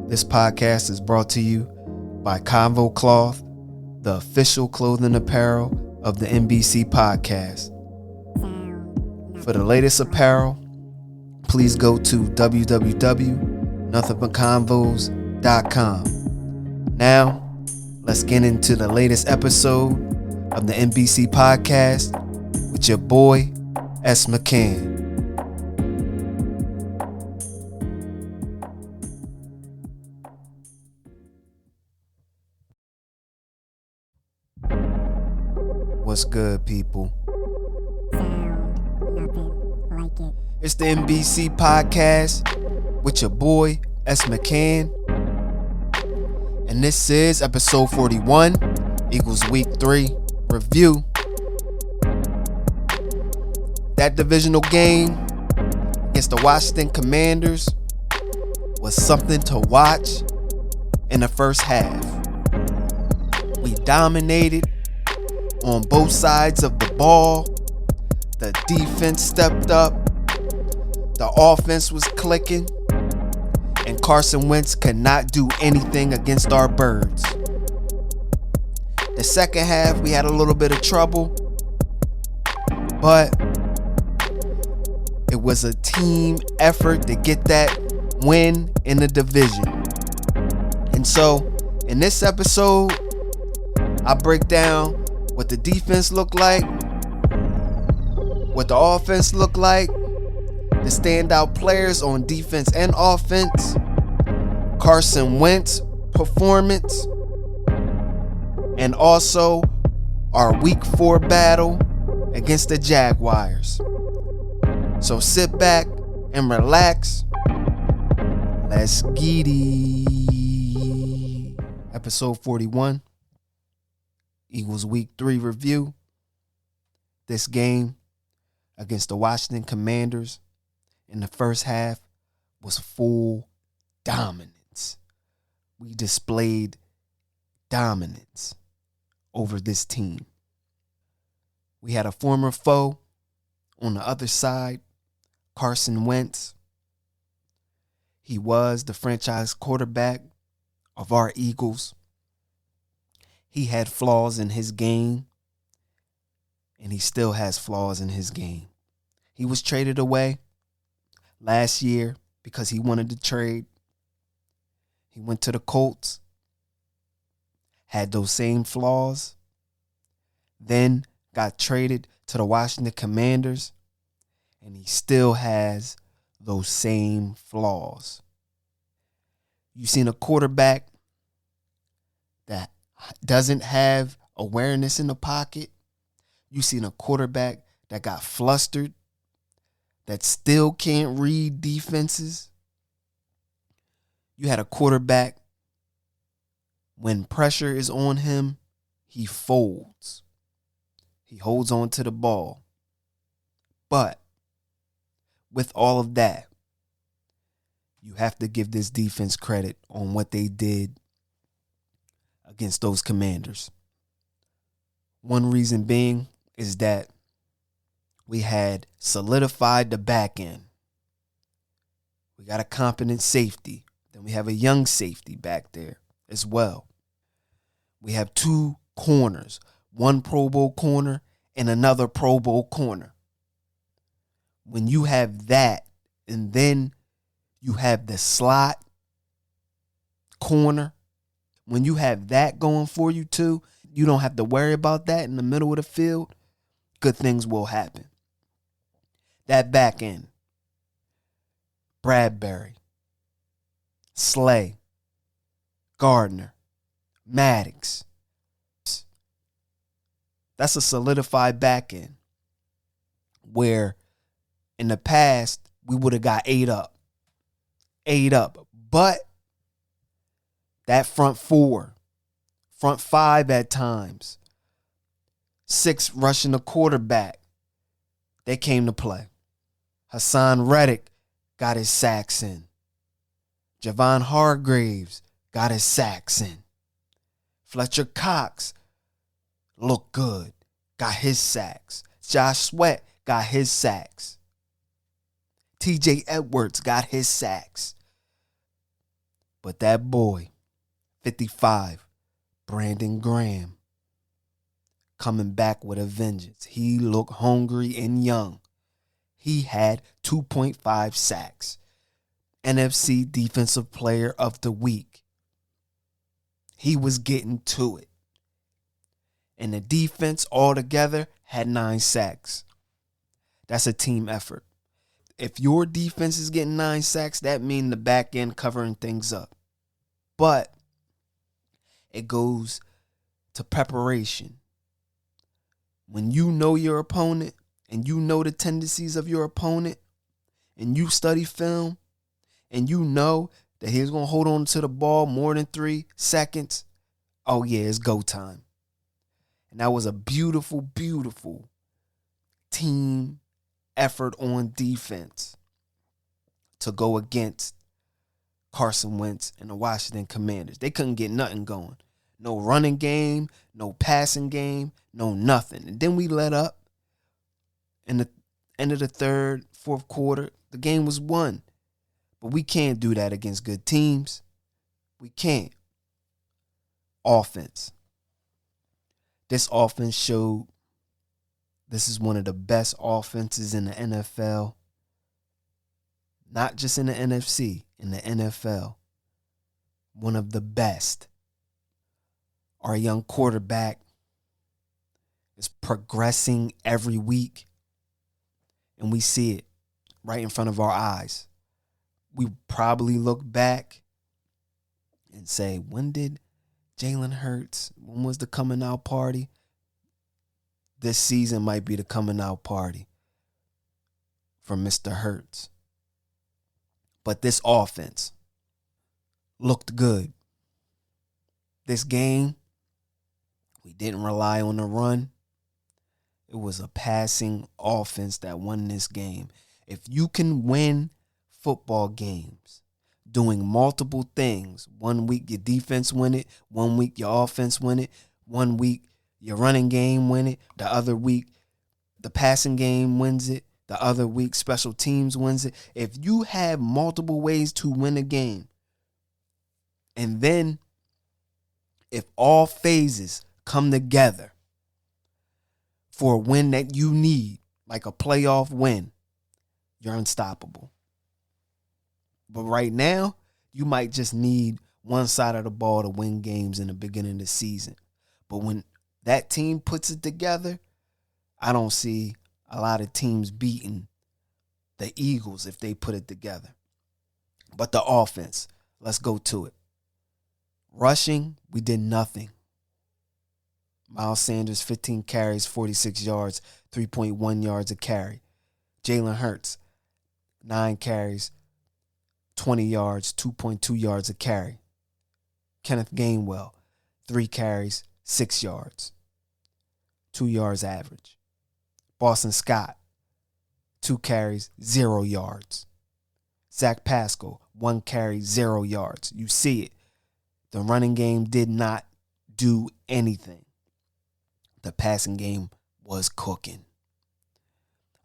This podcast is brought to you by Convo Cloth, the official clothing apparel of the NBC podcast. For the latest apparel, please go to www.nothingbutconvos.com. Now, let's get into the latest episode of the NBC podcast with your boy, S. McCann. What's good, people? It's the NBC podcast with your boy, S. McCann. And this is episode 41, Eagles Week 3 review. That divisional game against the Washington Commanders was something to watch in the first half. We dominated on both sides of the ball. The defense stepped up. The offense was clicking. And Carson Wentz could not do anything against our birds. The second half, we had a little bit of trouble. But it was a team effort to get that win in the division. And so, in this episode, I break down what the defense looked like, what the offense looked like, the standout players on defense and offense, Carson Wentz performance, and also our Week 4 battle against the Jaguars. So sit back and relax. Let's get it. Episode 41. Eagles Week 3 review. This game against the Washington Commanders in the first half was full dominance. We displayed dominance over this team. We had a former foe on the other side, Carson Wentz. He was the franchise quarterback of our Eagles. He had flaws in his game, and he still has flaws in his game. He was traded away last year because he wanted to trade. He went to the Colts, had those same flaws, then got traded to the Washington Commanders, and he still has those same flaws. You've seen a quarterback that doesn't have awareness in the pocket. You've seen a quarterback that got flustered, that still can't read defenses. You had a quarterback, when pressure is on him, he folds. He holds on to the ball. But with all of that, you have to give this defense credit on what they did against those Commanders. One reason being is that we had solidified the back end. We got a competent safety. Then we have a young safety back there as well. We have two corners, one Pro Bowl corner and another Pro Bowl corner. When you have that, and then you have the slot corner, when you have that going for you too, you don't have to worry about that in the middle of the field. Good things will happen. That back end, Bradbury, Slay, Gardner, Maddox. That's a solidified back end where in the past we would have got ate up. But that front four, front five at times, 6 rushing the quarterback, they came to play. Hassan Reddick got his sacks in. Javon Hargraves got his sacks in. Fletcher Cox looked good, got his sacks. Josh Sweat got his sacks. TJ Edwards got his sacks. But that boy, 55, Brandon Graham, coming back with a vengeance. He looked hungry and young. He had 2.5 sacks. NFC Defensive Player of the Week. He was getting to it. And the defense altogether had 9 sacks. That's a team effort. If your defense is getting 9 sacks, that means the back end covering things up. But it goes to preparation. When you know your opponent and you know the tendencies of your opponent and you study film and you know that he's going to hold on to the ball more than 3 seconds, oh yeah, it's go time. And that was a beautiful, beautiful team effort on defense to go against Carson Wentz and the Washington Commanders. They couldn't get nothing going. No running game, no passing game, no nothing. And then we let up. In the end of the third, fourth quarter, the game was won. But we can't do that against good teams. We can't. Offense. This offense showed this is one of the best offenses in the NFL. Not just in the NFC, in the NFL. One of the best. Our young quarterback is progressing every week. And we see it right in front of our eyes. We probably look back and say, when did Jalen Hurts, when was the coming out party? This season might be the coming out party for Mr. Hurts. But this offense looked good. This game, we didn't rely on the run. It was a passing offense that won this game. If you can win football games doing multiple things, one week your defense win it, one week your offense win it, one week your running game win it, the other week the passing game wins it, the other week special teams wins it. If you have multiple ways to win a game, and then if all phases come together for a win that you need, like a playoff win, you're unstoppable. But right now, you might just need one side of the ball to win games in the beginning of the season. But when that team puts it together, I don't see a lot of teams beating the Eagles if they put it together. But the offense, let's go to it. Rushing, we did nothing. Miles Sanders, 15 carries, 46 yards, 3.1 yards a carry. Jalen Hurts, 9 carries, 20 yards, 2.2 yards a carry. Kenneth Gainwell, 3 carries, 6 yards, 2 yards average. Boston Scott, 2 carries, 0 yards. Zach Pascal, 1 carry, 0 yards. You see it. The running game did not do anything. The passing game was cooking.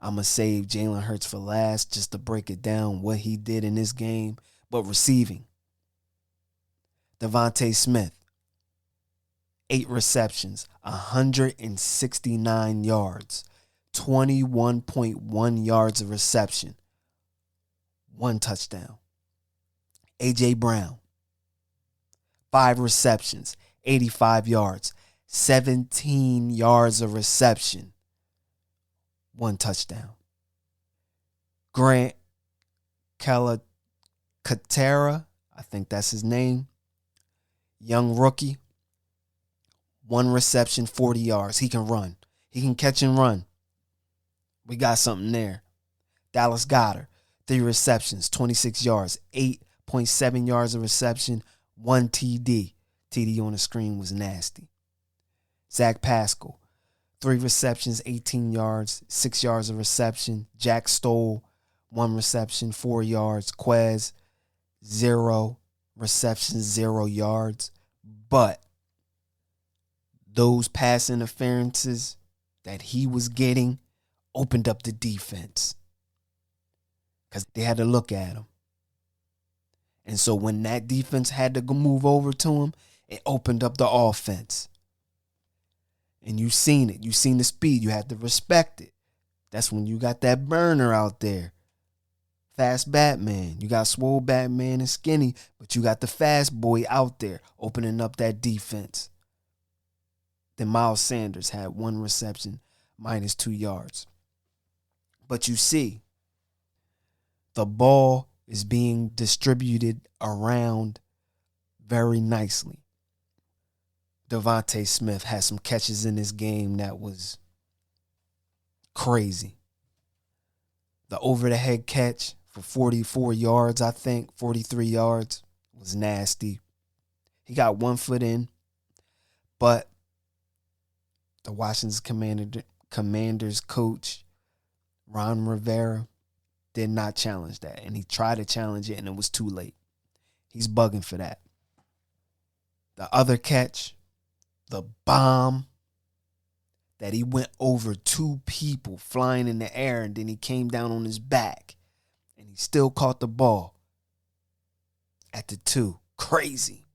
I'm going to save Jalen Hurts for last just to break it down what he did in this game. But receiving, Devonte Smith, 8 receptions, 169 yards, 21.1 yards of reception, 1 touchdown. A.J. Brown, 5 receptions, 85 yards, 17 yards of reception, 1 touchdown. Grant Calcaterra, I think that's his name, young rookie, 1 reception, 40 yards. He can run. He can catch and run. We got something there. Dallas Goedert, 3 receptions, 26 yards, 8.7 yards of reception, 1 TD. TD on the screen was nasty. Zach Pascal, 3 receptions, 18 yards, 6 yards of reception. Jack Stoll, 1 reception, 4 yards. Quez, 0 receptions, 0 yards. But those pass interferences that he was getting opened up the defense because they had to look at him. And so when that defense had to go move over to him, it opened up the offense. And you seen it. You seen the speed. You had to respect it. That's when you got that burner out there. Fast Batman. You got swole Batman and skinny, but you got the fast boy out there opening up that defense. Then Miles Sanders had 1 reception, -2 yards. But you see, the ball is being distributed around very nicely. Devonte Smith had some catches in this game that was crazy. The over-the-head catch for 44 yards, I think, 43 yards, was nasty. He got 1 foot in, but the Washington Commanders coach, Ron Rivera, did not challenge that. And he tried to challenge it, and it was too late. He's bugging for that. The other catch, the bomb that he went over 2 people flying in the air, and then he came down on his back, and he still caught the ball at the 2. Crazy.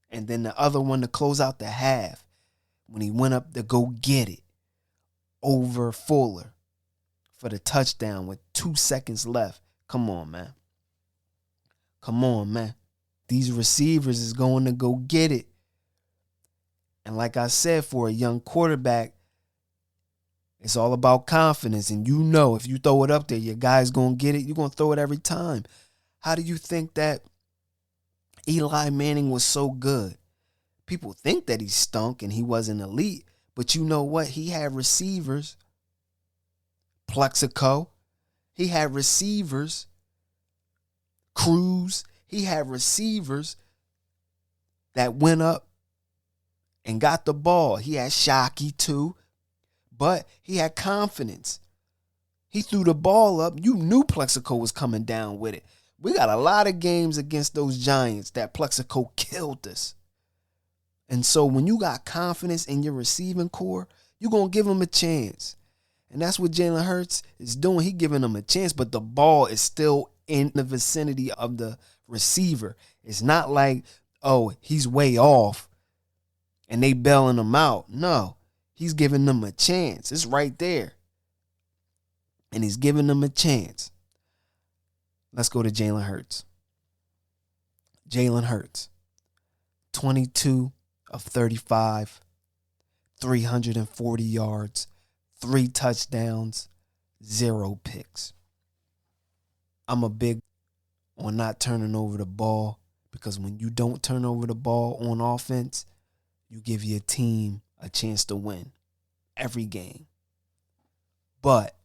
And then the other one to close out the half, when he went up to go get it over Fuller for the touchdown with 2 seconds left. Come on, man. Come on, man. These receivers is going to go get it. And like I said, for a young quarterback, it's all about confidence. And you know, if you throw it up there, your guy's going to get it. You're going to throw it every time. How do you think that Eli Manning was so good? People think that he stunk and he wasn't elite. But you know what? He had receivers. Plexico. He had receivers. Cruz. He had receivers that went up and got the ball. He had Shockey too, but he had confidence. He threw the ball up. You knew Plexico was coming down with it. We got a lot of games against those Giants that Plexico killed us. And so when you got confidence in your receiving core, you're going to give them a chance. And that's what Jalen Hurts is doing. He's giving them a chance, but the ball is still in the vicinity of the receiver. It's not like, oh, he's way off and they bailing him out. No, he's giving them a chance. It's right there. And he's giving them a chance. Let's go to Jalen Hurts. Jalen Hurts, 22 of 35, 340 yards, 3 touchdowns, 0 picks. I'm a big on not turning over the ball, because when you don't turn over the ball on offense, you give your team a chance to win every game. But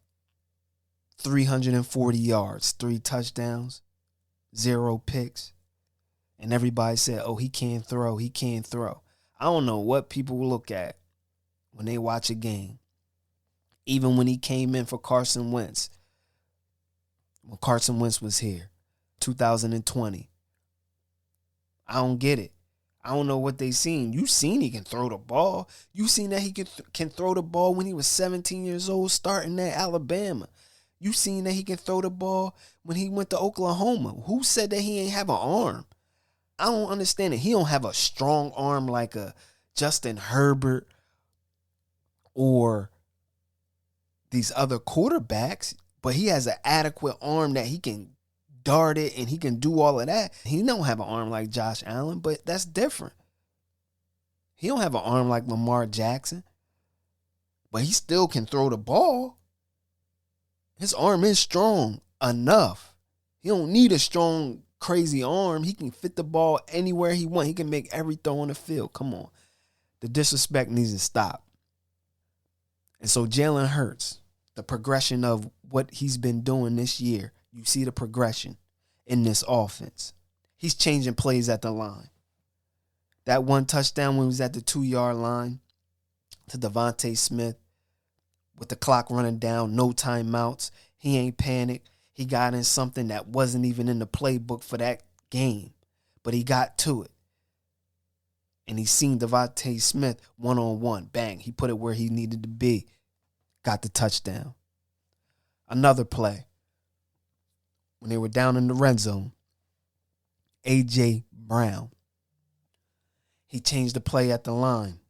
340 yards, 3 touchdowns, 0 picks, and everybody said, oh, he can't throw, he can't throw. I don't know what people look at when they watch a game. Even when he came in for Carson Wentz, when Carson Wentz was here, 2020. I don't get it. I don't know what they seen. You seen he can throw the ball. You seen that he can throw the ball when he was 17 years old starting at Alabama. You seen that he can throw the ball when he went to Oklahoma. Who said that he ain't have an arm? I don't understand it. He don't have a strong arm like a Justin Herbert or these other quarterbacks, but he has an adequate arm that he can dart it and he can do all of that. He don't have an arm like Josh Allen, but that's different. He don't have an arm like Lamar Jackson, but he still can throw the ball. His arm is strong enough. He don't need a strong, crazy arm. He can fit the ball anywhere he wants. He can make every throw on the field. Come on. The disrespect needs to stop. And so Jalen Hurts, the progression of what he's been doing this year, you see the progression in this offense. He's changing plays at the line. That 1 touchdown when he was at the 2-yard line to Devonte Smith with the clock running down, no timeouts. He ain't panicked. He got in something that wasn't even in the playbook for that game, but he got to it. And he seen Devonte Smith one-on-one. Bang, he put it where he needed to be. Got the touchdown. Another play. When they were down in the red zone, A.J. Brown. He changed the play at the line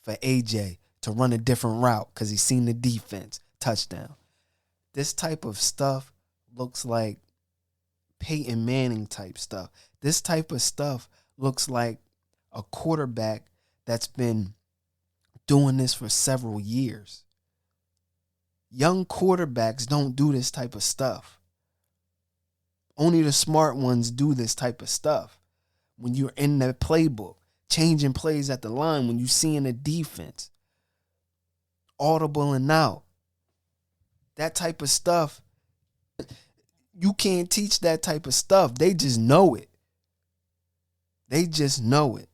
for A.J. to run a different route because he seen the defense. Touchdown. This type of stuff looks like Peyton Manning type stuff. This type of stuff looks like a quarterback that's been doing this for several years. Young quarterbacks don't do this type of stuff. Only the smart ones do this type of stuff. When you're in the playbook, changing plays at the line, when you're seeing the defense, audible and out. That type of stuff, you can't teach that type of stuff. They just know it. They just know it.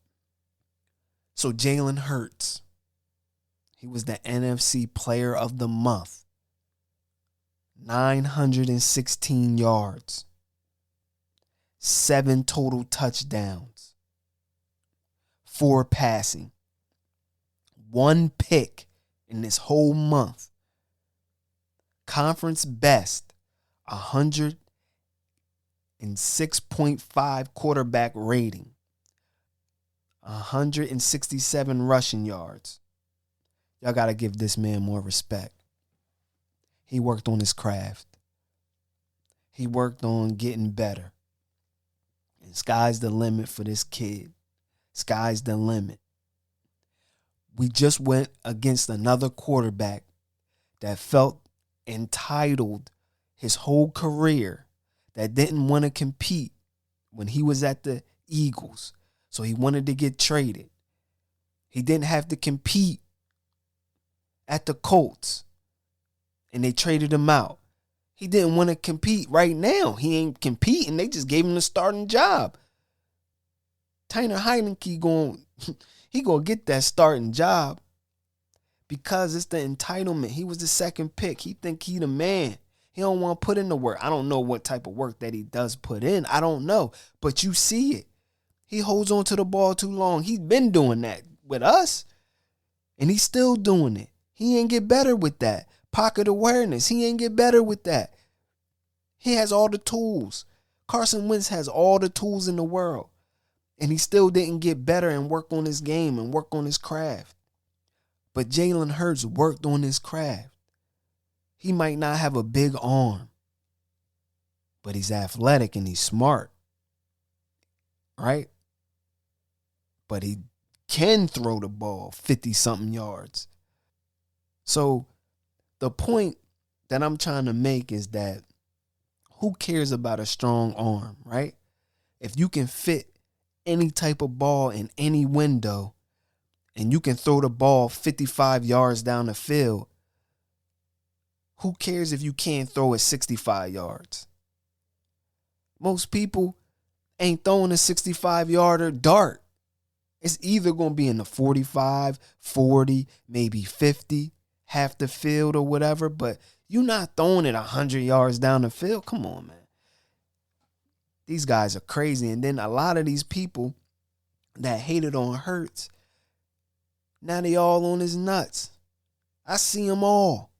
So Jalen Hurts, he was the NFC Player of the Month. 916 yards. 7 total touchdowns. 4 passing. 1 pick in this whole month. Conference best. 106.5 quarterback rating. 167 rushing yards. Y'all got to give this man more respect. He worked on his craft. He worked on getting better. And sky's the limit for this kid. Sky's the limit. We just went against another quarterback that felt entitled his whole career, that didn't want to compete when he was at the Eagles. So he wanted to get traded. He didn't have to compete at the Colts, and they traded him out. He didn't want to compete right now. He ain't competing. They just gave him the starting job. Tyler Heineke going to get that starting job because it's the entitlement. He was the second pick. He think he the man. He don't want to put in the work. I don't know what type of work that he does put in. I don't know. But you see it. He holds on to the ball too long. He's been doing that with us, and he's still doing it. He ain't get better with that. Pocket awareness. He ain't get better with that. He has all the tools. Carson Wentz has all the tools in the world, and he still didn't get better and work on his game and work on his craft. But Jalen Hurts worked on his craft. He might not have a big arm, but he's athletic and he's smart, right? But he can throw the ball 50-something yards. So the point that I'm trying to make is that who cares about a strong arm, right? If you can fit any type of ball in any window and you can throw the ball 55 yards down the field, who cares if you can't throw it 65 yards? Most people ain't throwing a 65-yarder dart. It's either going to be in the 45, 40, maybe 50, half the field or whatever, but you're not throwing it 100 yards down the field. Come on, man. These guys are crazy. And then a lot of these people that hated on Hurts, now they all on his nuts. I see them all.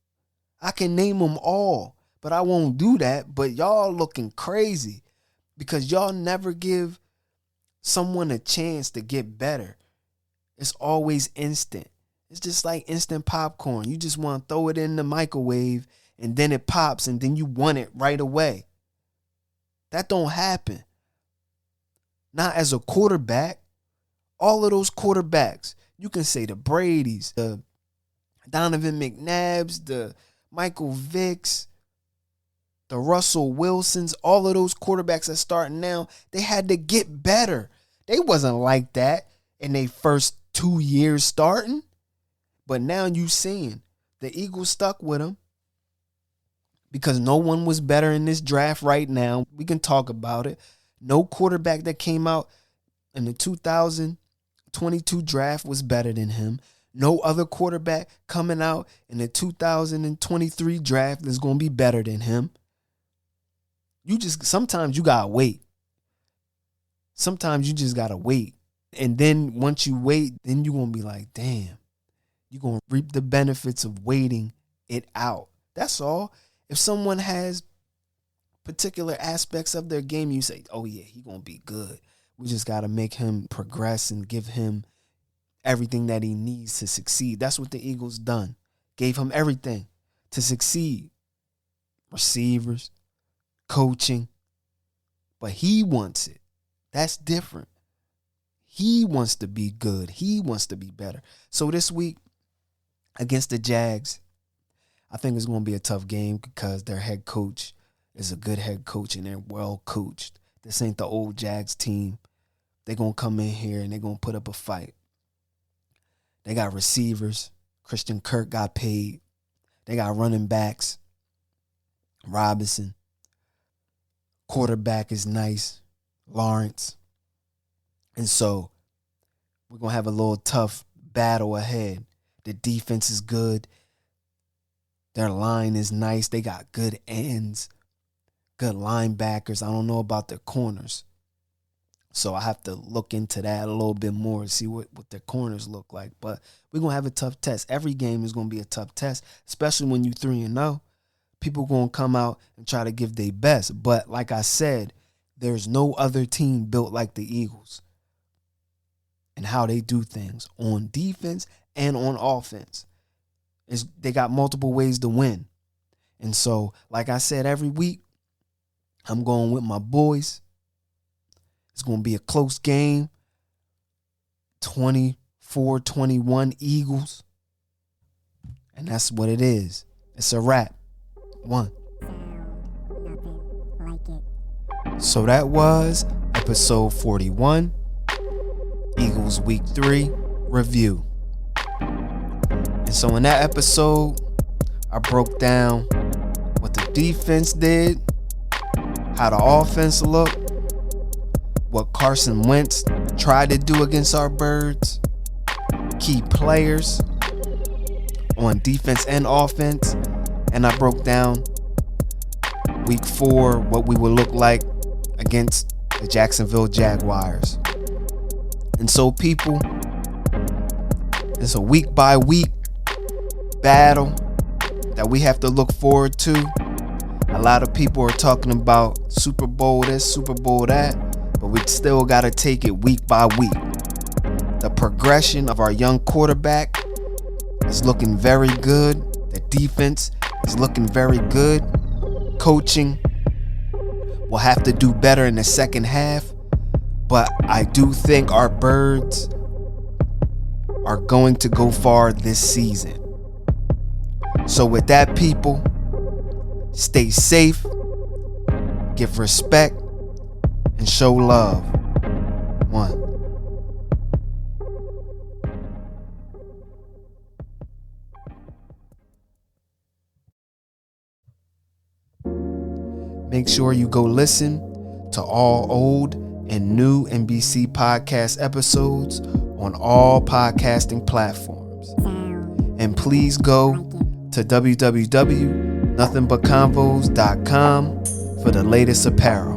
I can name them all, but I won't do that. But y'all looking crazy because y'all never give someone a chance to get better. It's always instant. It's just like instant popcorn. You just want to throw it in the microwave and then it pops and then you want it right away. That don't happen. Not as a quarterback. All of those quarterbacks, you can say the Bradys, the Donovan McNabbs, the Michael Vicks, the Russell Wilsons, all of those quarterbacks that starting now, they had to get better. They wasn't like that in their first 2 years starting. But now you seeing the Eagles stuck with him because no one was better in this draft right now. We can talk about it. No quarterback that came out in the 2022 draft was better than him. No other quarterback coming out in the 2023 draft is going to be better than him. Sometimes you got to wait. Sometimes you just got to wait. And then once you wait, then you're going to be like, damn. You're going to reap the benefits of waiting it out. That's all. If someone has particular aspects of their game, you say, oh yeah, he gonna be good. We just gotta make him progress and give him everything that he needs to succeed. That's what the Eagles done. Gave him everything to succeed. Receivers, coaching. But he wants it. That's different. He wants to be good. He wants to be better. So this week against the Jags, I think it's going to be a tough game because their head coach is a good head coach and they're well coached. This ain't the old Jags team. They're going to come in here and they're going to put up a fight. They got receivers. Christian Kirk got paid. They got running backs. Robinson. Quarterback is nice. Lawrence. And so we're going to have a little tough battle ahead. The defense is good. Their line is nice. They got good ends, good linebackers. I don't know about their corners. So I have to look into that a little bit more and see what their corners look like. But we're going to have a tough test. Every game is going to be a tough test, especially when you're 3-0. People going to come out and try to give their best. But like I said, there's no other team built like the Eagles and how they do things on defense and on offense. They got multiple ways to win. And so, like I said, every week, I'm going with my boys. It's going to be a close game. 24-21 Eagles. And that's what it is. It's a wrap. 1. So that was episode 41. Eagles Week 3 review. And so in that episode, I broke down what the defense did, how the offense looked, what Carson Wentz tried to do against our Birds, key players on defense and offense, and I broke down Week 4, what we would look like against the Jacksonville Jaguars. And so people, it's a week by week battle that we have to look forward to. A lot of people are talking about Super Bowl this, Super Bowl that, but we still got to take it week by week. The progression of our young quarterback is looking very good. The defense is looking very good. Coaching will have to do better in the second half, but I do think our Birds are going to go far this season. So with that, people, stay safe, give respect, and show love. 1. Make sure you go listen to all old and new NBC podcast episodes on all podcasting platforms. And please go to www.nothingbutconvos.com for the latest apparel.